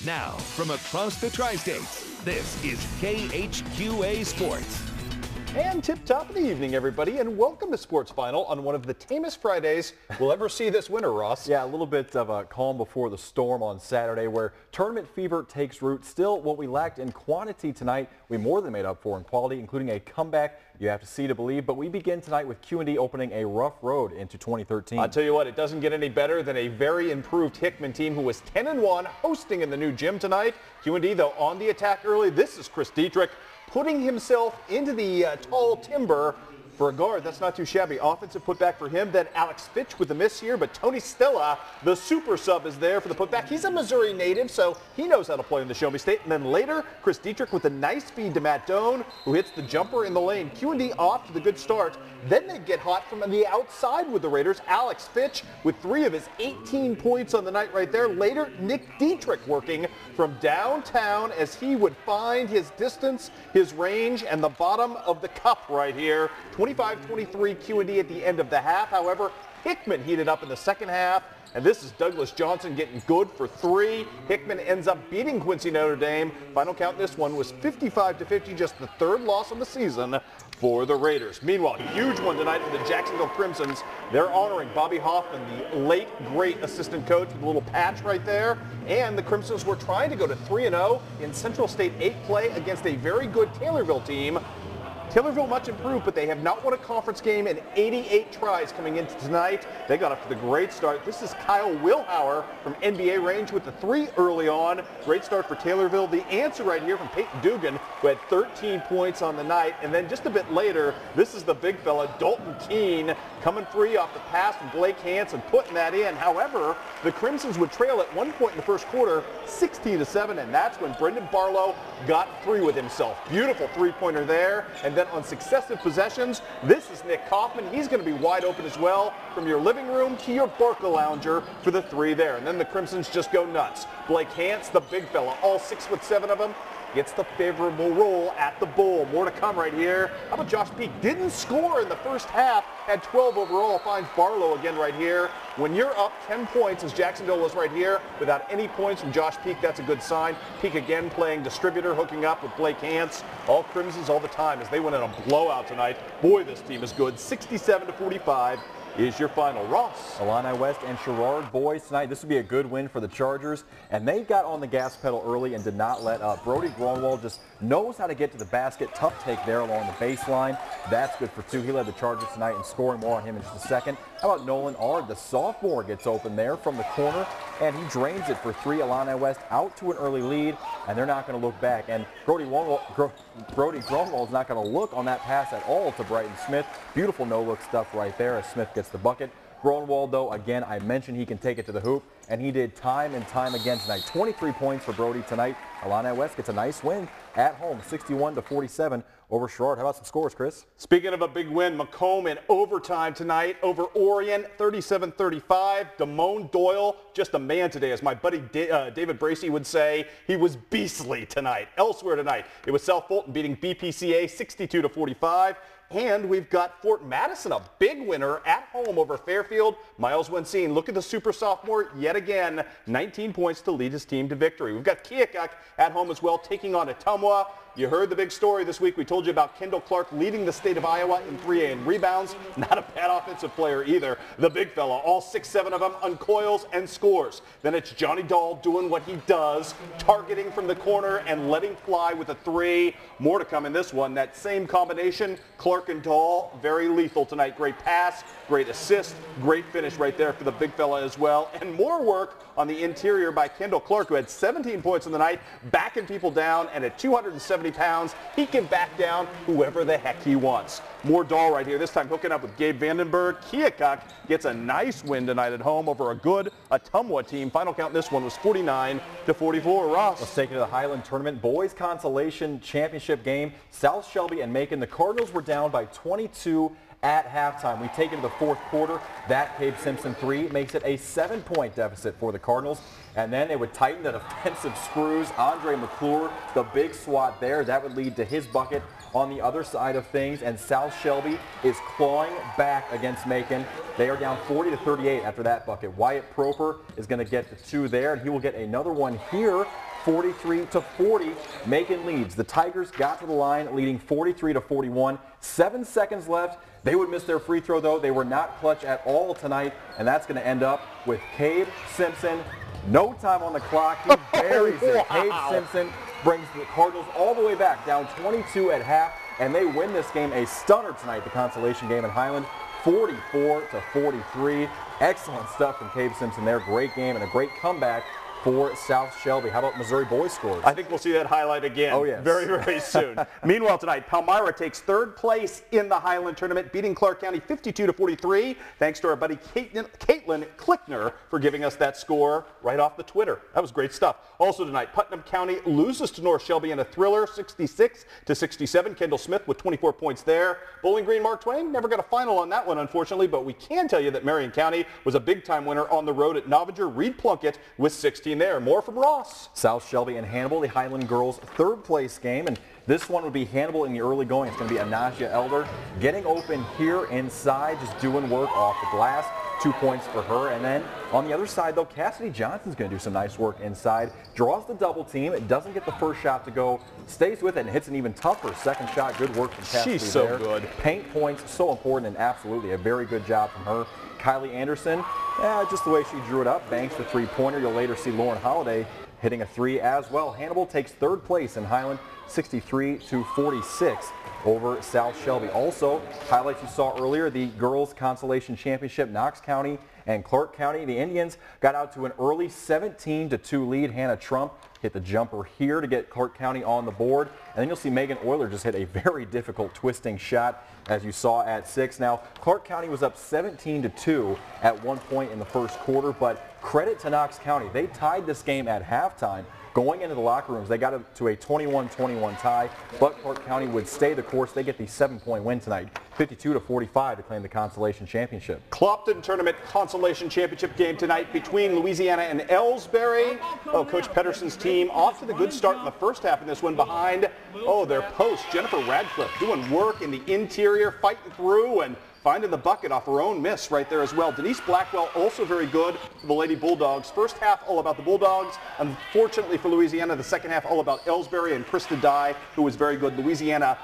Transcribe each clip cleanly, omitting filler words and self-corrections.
Now, from across the Tri-States, this is KHQA Sports. And tip-top of the evening, everybody, and welcome to Sports Final on one of the tamest Fridays we'll ever see this winter, Ross. Yeah, a little bit of a calm before the storm on Saturday where tournament fever takes root. Still, what we lacked in quantity tonight, we more than made up for in quality, including a comeback you have to see to believe. But we begin tonight with QD opening a rough road into 2013. I'll tell you what, it doesn't get any better than a very improved Hickman team who was 10-1 hosting in the new gym tonight. QD, though, on the attack early. This is Chris Dietrich putting himself into the tall timber for a guard. That's not too shabby. Offensive putback for him. Then Alex Fitch with the miss here, but Tony Stella, the super sub, is there for the putback. He's a Missouri native, so he knows how to play in the Show Me State. And then later, Chris Dietrich with a nice feed to Matt Doan, who hits the jumper in the lane. QD off to the good start. Then they get hot from the outside with the Raiders. Alex Fitch with 3 of his 18 points on the night right there. Later, Nick Dietrich working from downtown as he would find his distance, his range, and the bottom of the cup right here. 25-23 QD at the end of the half. However, Hickman heated up in the second half, and this is Douglas Johnson getting good for 3. Hickman ends up beating Quincy Notre Dame. Final count in this one was 55-50, just the 3rd loss of the season for the Raiders. Meanwhile, huge one tonight for the Jacksonville Crimsons. They're honoring Bobby Hoffman, the late great assistant coach, with a little patch right there. And the Crimsons were trying to go to 3-0 in Central State 8 play against a very good Taylorville team. Taylorville much improved, but they have not won a conference game in 88 tries coming into tonight. They got off to the great start. This is Kyle Wilhauer from NBA range with the 3 early on. Great start for Taylorville. The answer right here from Peyton Dugan, who had 13 points on the night. And then just a bit later, this is the big fella, Dalton Keene, coming free off the pass from Blake Hansen, putting that in. However, the Crimsons would trail at one point in the first quarter, 16-7, and that's when Brendan Barlow got free with himself. Beautiful three-pointer there. And then on successive possessions, this is Nick Kaufman. He's going to be wide open as well from your living room to your Barca lounger for the 3 there. And then the Crimsons just go nuts. Blake Hance, the big fella, all 6'7" of them, gets the favorable roll at the bowl. More to come right here. How about Josh Peak? Didn't score in the first half, had 12 overall. Finds Barlow again right here. When you're up 10 points, as Jacksonville was right here, without any points from Josh Peak, that's a good sign. Peak again playing distributor, hooking up with Blake Hance. All Crimsons all the time as they went in a blowout tonight. Boy, this team is good. 67-45. Is your final. Ross. Illini West and Sherrard boys tonight. This would be a good win for the Chargers, and they got on the gas pedal early and did not let up. Brody Gronwald just knows how to get to the basket. Tough take there along the baseline. That's good for 2. He led the Chargers tonight and scoring. More on him in just a second. How about Nolan Ard, the sophomore, gets open there from the corner, and he drains it for 3. Illini West out to an early lead, and they're not going to look back. And Brody Gronwald is not going to look on that pass at all to Brighton Smith. Beautiful no-look stuff right there as Smith gets the bucket. Gronwald, though, again, I mentioned he can take it to the hoop, and he did time and time again tonight. 23 points for Brody tonight. Illini West gets a nice win at home, 61-47 over Sherrard. How about some scores, Chris? Speaking of a big win, Macomb in overtime tonight over Orion, 37-35. Damone Doyle, just a man today, as my buddy David Bracey would say. He was beastly tonight. Elsewhere tonight, it was South Fulton beating BPCA 62-45. And we've got Fort Madison, a big winner at home over Fairfield. Miles Wenseen, look at the super sophomore yet again. 19 points to lead his team to victory. We've got Keokuk at home as well, taking on Ottumwa. You heard the big story this week. We told you about Kendall Clark leading the state of Iowa in 3A in rebounds. Not a bad offensive player either. The big fella, all 6'7" of them, uncoils and scores. Then it's Johnny Dahl doing what he does, targeting from the corner and letting fly with a 3. More to come in this one. That same combination, Clark and Dahl, very lethal tonight. Great pass, great assist, great finish right there for the big fella as well. And more work on the interior by Kendall Clark, who had 17 points in the night, backing people down, and at 270 pounds, he can back down whoever the heck he wants. More Dahl right here, this time hooking up with Gabe Vandenberg. Keokuk gets a nice win tonight at home over a good Ottumwa team. Final count in this one was 49-44. Ross. Let's take it to the Highland Tournament Boys Consolation Championship game. South Shelby and Macon. The Cardinals were down by 22 at halftime. We take it to the 4th quarter. That Cabe Simpson 3 makes it a 7-point deficit for the Cardinals. And then they would tighten the defensive screws. Andre McClure, the big swat there. That would lead to his bucket on the other side of things. And South Shelby is clawing back against Macon. They are down 40-38 after that bucket. Wyatt Proper is going to get the 2 there, and he will get another one here 43-40. Macon leads. The Tigers got to the line leading 43-41. 7 seconds left. They would miss their free throw, though. They were not clutch at all tonight, and that's going to end up with Cabe Simpson. No time on the clock. He buries it. Cabe Simpson brings the Cardinals all the way back, down 22 at half, and they win this game. A stunner tonight, the consolation game in Highland, 44-43. Excellent stuff from Cabe Simpson there. Great game and a great comeback for South Shelby. How about Missouri boys scores? I think we'll see that highlight again very, very soon. Meanwhile tonight, Palmyra takes third place in the Highland Tournament, beating Clark County 52-43. Thanks to our buddy Caitlin Klickner for giving us that score right off the Twitter. That was great stuff. Also tonight, Putnam County loses to North Shelby in a thriller, 66-67. Kendall Smith with 24 points there. Bowling Green Mark Twain never got a final on that one, unfortunately, but we can tell you that Marion County was a big-time winner on the road at Novinger. Reed Plunkett with 16 there. More from Ross. South Shelby and Hannibal, the Highland girls' third place game, and this one would be Hannibal in the early going. It's going to be Anasia Elder getting open here inside, just doing work off the glass. 2 points for her. And then on the other side, though, Cassidy Johnson's going to do some nice work inside. Draws the double team. It doesn't get the first shot to go. Stays with it and hits an even tougher second shot. Good work from Cassidy. She's so there. good. Paint points, so important, and absolutely a very good job from her. Kylie Anderson, just the way she drew it up, banks the three-pointer. You'll later see Lauren Holiday hitting a three as well. Hannibal takes third place in Highland, 63-46 over South Shelby. Also, highlights you saw earlier, the girls consolation championship, Knox County and Clark County. The Indians got out to an early 17-2 lead. Hannah Trump hit the jumper here to get Clark County on the board. And then you'll see Megan Euler just hit a very difficult twisting shot, as you saw at 6. Now, Clark County was up 17-2 at one point in the first quarter, but credit to Knox County. They tied this game at halftime. Going into the locker rooms, they got to a 21-21 tie, but Clark County would stay the course. They get the 7-point win tonight, 52-45 to claim the consolation championship. Clopton Tournament consolation championship game tonight between Louisiana and Ellsbury. Coach Pedersen's team off to the good start in the first half in this one behind, their post, Jennifer Radcliffe, doing work in the interior, fighting through and finding the bucket off her own miss right there as well. Denise Blackwell also very good for the Lady Bulldogs. First half all about the Bulldogs. Unfortunately for Louisiana, the second half all about Ellsbury and Krista Dye, who was very good. Louisiana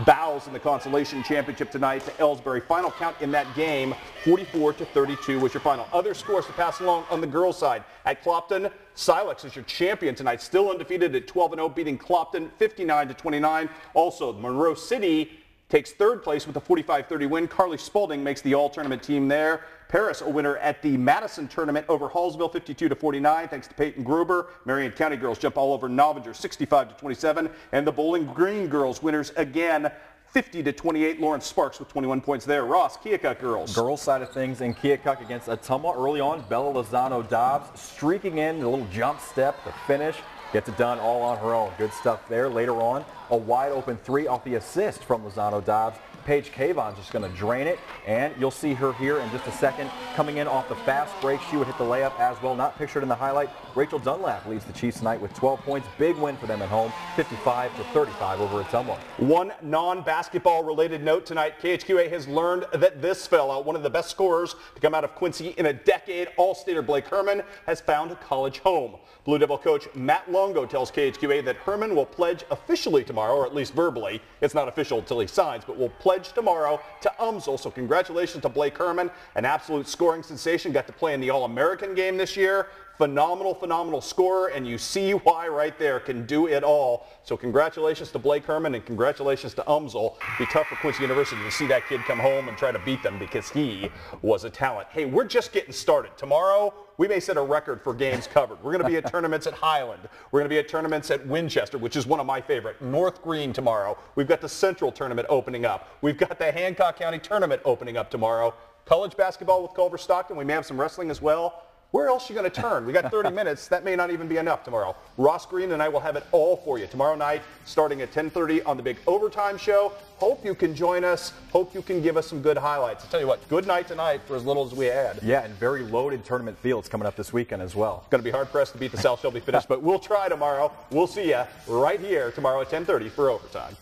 bows in the consolation championship tonight to Ellsbury. Final count in that game, 44-32 was your final. Other scores to pass along on the girls' side. At Clopton, Silex is your champion tonight, still undefeated at 12-0, beating Clopton 59-29. Also, Monroe City takes third place with a 45-30 win. Carly Spalding makes the all-tournament team there. Paris, a winner at the Madison tournament over Hallsville, 52-49, thanks to Peyton Gruber. Marion County girls jump all over Novinger, 65-27. And the Bowling Green girls winners again, 50-28. Lauren Sparks with 21 points there. Ross, Keokuk girls. Girls side of things in Keokuk against Ottumwa early on. Bella Lozano Dobbs streaking in, a little jump step, the finish. Gets it done all on her own. Good stuff there. Later on, a wide open three off the assist from Lozano Dobbs. Paige Cavon's just going to drain it, and you'll see her here in just a second. Coming in off the fast break, she would hit the layup as well. Not pictured in the highlight. Rachel Dunlap leads the Chiefs tonight with 12 points. Big win for them at home, 55-35 over Ottumwa. One non-basketball related note tonight. KHQA has learned that this fella, one of the best scorers to come out of Quincy in a decade, All-Stater Blake Herman, has found a college home. Blue Devil coach Matt Longo tells KHQA that Herman will pledge officially tomorrow, or at least verbally. It's not official until he signs, but will pledge tomorrow to UMSL. So congratulations to Blake Herman, an absolute scoring sensation. Got to play in the All-American game this year. Phenomenal scorer, and you see why right there, can do it all. So congratulations to Blake Herman and congratulations to UMSL. Be tough for Quincy University to see that kid come home and try to beat them because he was a talent. Hey, we're just getting started. Tomorrow, we may set a record for games covered. We're going to be at tournaments at Highland. We're going to be at tournaments at Winchester, which is one of my favorite. North Green tomorrow. We've got the Central Tournament opening up. We've got the Hancock County Tournament opening up tomorrow. College basketball with Culver Stockton. We may have some wrestling as well. Where else are you going to turn? We got 30 minutes. That may not even be enough tomorrow. Ross Green and I will have it all for you tomorrow night, starting at 10:30 on the big overtime show. Hope you can join us. Hope you can give us some good highlights. I'll tell you what, good night tonight for as little as we had. Yeah, and very loaded tournament fields coming up this weekend as well. Going to be hard-pressed to beat the South Shelby Finish, but we'll try tomorrow. We'll see you right here tomorrow at 10:30 for overtime.